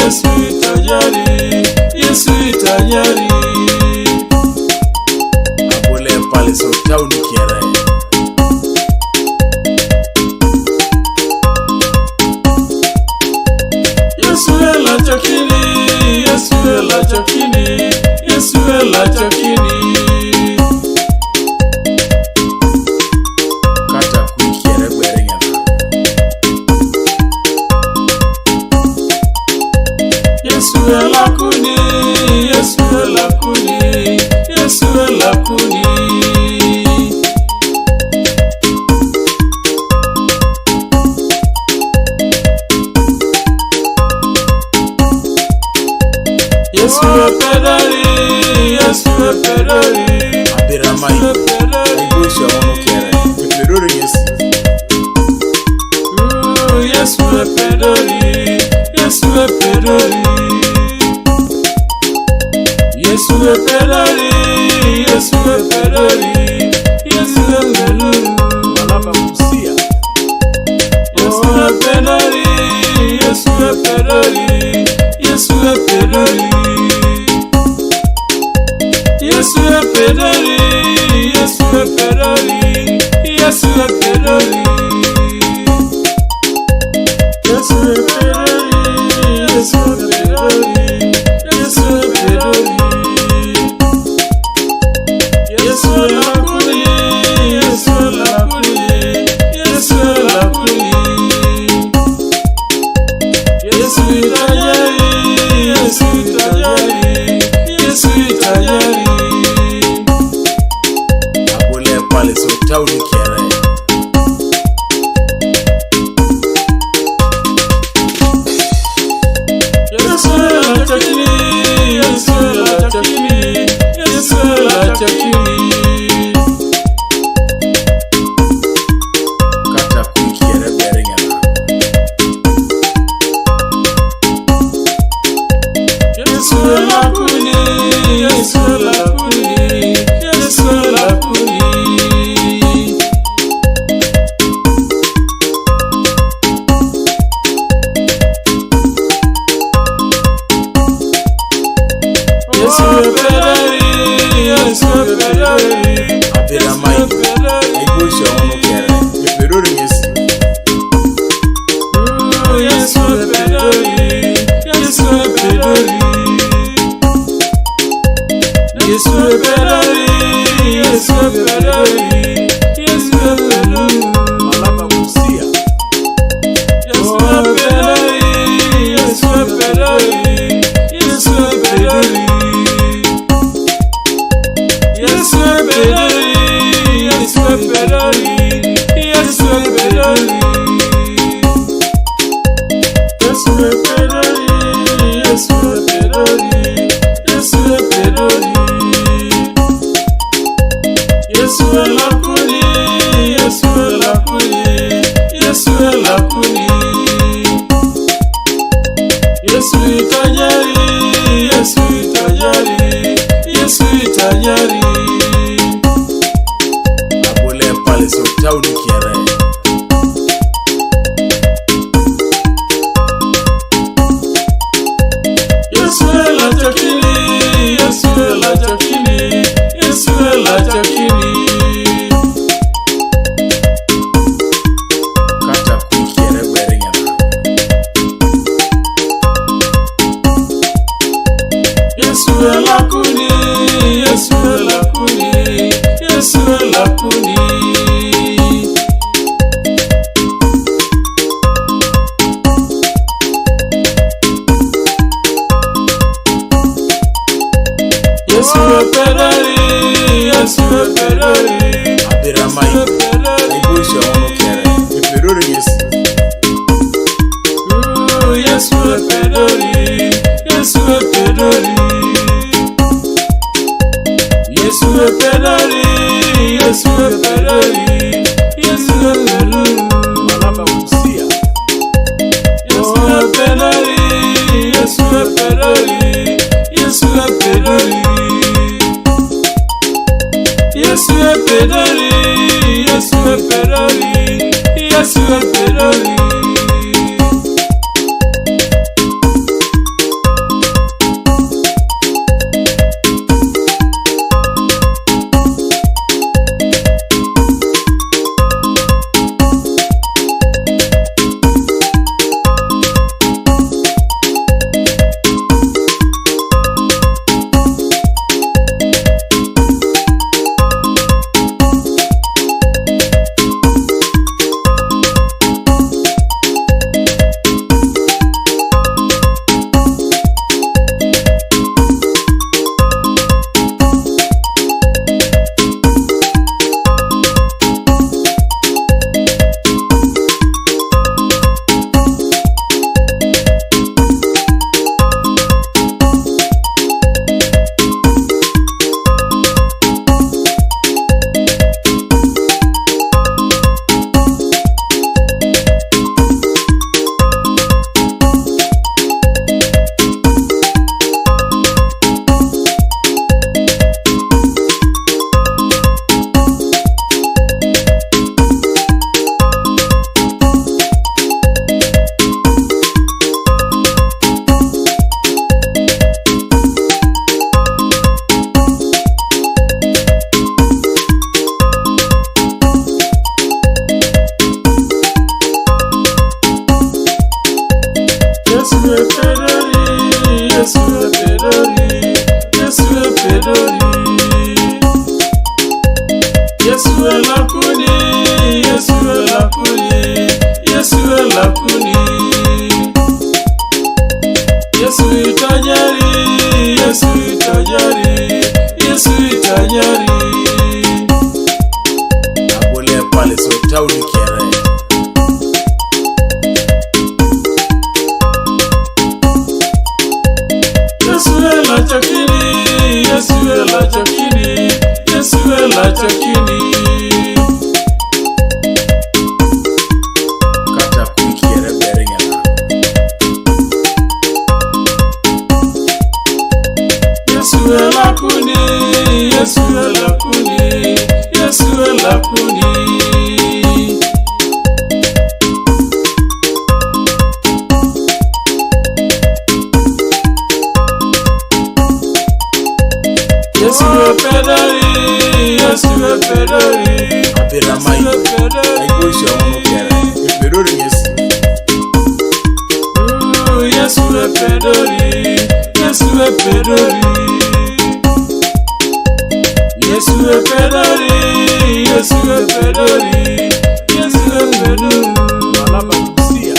Yesu itajali, Yesu itajali. Abule pale so tauni kiere. Yesu ela chakini, Yesu ela chakini, Yesu ela chakini. Kata kuikiere gweringa. Yesu ela kuni, Yesu ela kuni, Yesu ela kuni. Yesu Epedori, Yesu Epedori. Abirama Ibuisha ono kiere. Epedori Yesu. Yesu Epedori, Yesu Epedori. Yesu Epedori, Yesu Epedori. Yesu Epedori. Malaba Musia. Yesu Epedori, Yesu Epedori. Yesu Epedori. Yesu Epedori, Yesu Epedori. Yesu Epedori. Yesu Epedori, Yesu Epedori. Yesu Epedori. Yesu Elakuni, Yesu Elakuni. Yesu Elakuni. Yesu itajali, Yesu itajali, Yesu itajali. Abule pale so tauni kiere. Yesu ela chakini, Yesu ela chakini, Yesu ela chakini. Kata kuikiere gweringa. Yesu elakuni, Yesu elakuni, Yesu elakuni. Yesu Epedori, Yesu Epedori. Abirama Ibuisha ono kiere. Epedori Yesu. Yesu Epedori, Yesu Epedori. Yesu Epedori, Yesu Epedori. Yesu Epedori. Malaba Musia. Yesu Epedori, Yesu Epedori. Yesu Epedori. Yesu Epedori, Yesu Epedori. Yesu Epedori. Yesu Epedori, Yesu Epedori. Yesu Epedori. Yesu elakuni, Yesu elakuni, Yesu elakuni. Yesu itajali, Yesu itajali, Yesu itajali. Abule pale so tauni kiere. Yesu ela chakini, Yesu ela chakini, Yesu ela chakini. Kata kuikiere gweringa. Yesu elakuni, Yesu elakuni, Yesu elakuni. Yesu Epedori, Yesu Epedori. Abirama Ibuisha ono kiere. Epedori Yesu. Yesu Epedori, Yesu Epedori. Yesu Epedori, Yesu Epedori. Yesu Epedori. Malaba Musia. Yesu Epedori, Yesu Epedori. Yesu Epedori. Yesu Epedori, Yesu Epedori. Yesu Epedori. Epedori, Yesu Epedori, Yesu Epedori. Yesu elakuni, Yesu elakuni, Yesu elakuni. Yesu itajari, Yesu itajari, Yesu itajari. Abole pale so tauni kere. Yesu elachakini, Yesu elachakini, Yesu elachakini. Kata kuikere berengana. Yesu elakuni, Yesu elakuni, Yesu elakuni. Yesu Epedori, Yesu Epedori. Apera mayo. Aibosha ono kere. Epedori Yesu. Yesu Epedori, Yesu Epedori. Yesu Epedori, Yesu Epedori, Yesu Epedori. Malaba kusia.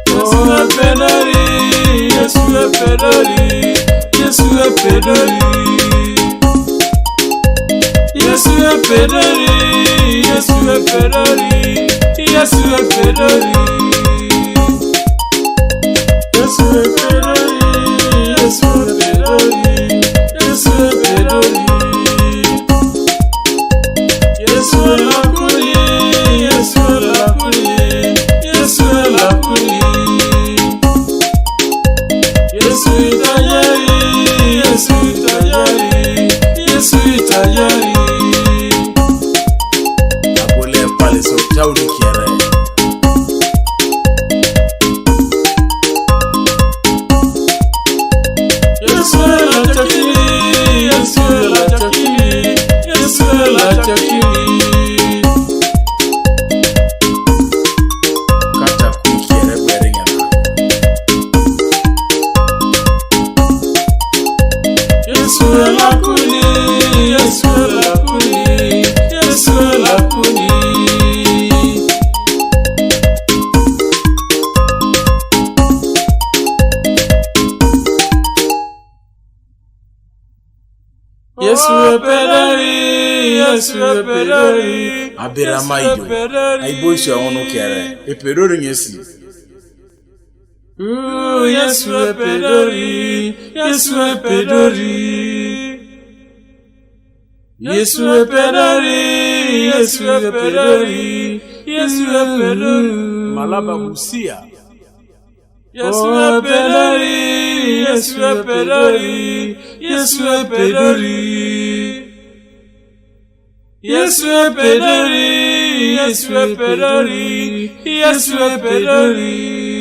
Yesu Epedori, Yesu Epedori, Yesu Epedori. Yesu Epedori, Yesu Epedori, Yesu Epedori. Yesu Epedori, Yesu Epedori, Yesu Epedori. Yesu elakuni, Yesu elakuni, Yesu elakuni. Yesu itajari, Yesu itajari, Yesu itajari. Abole pale so tauni kere. Yesu elachakini, Yesu elachakini, Yesu elachakini. Kata kuikere berengana. Yesu elakuni, Yesu elakuni, Yesu elakuni. Yesu Epedori, Yesu Epedori. Abera mayo. Aibosha ono kere. Epedori Yesu. Yesu Epedori, Yesu Epedori. Yesu Epedori, Yesu Epedori, Yesu Epedori. Malaba kusia. Yesu Epedori, Yesu Epedori, Yesu Epedori. Yesu Epedori, Yesu Epedori, Yesu Epedori.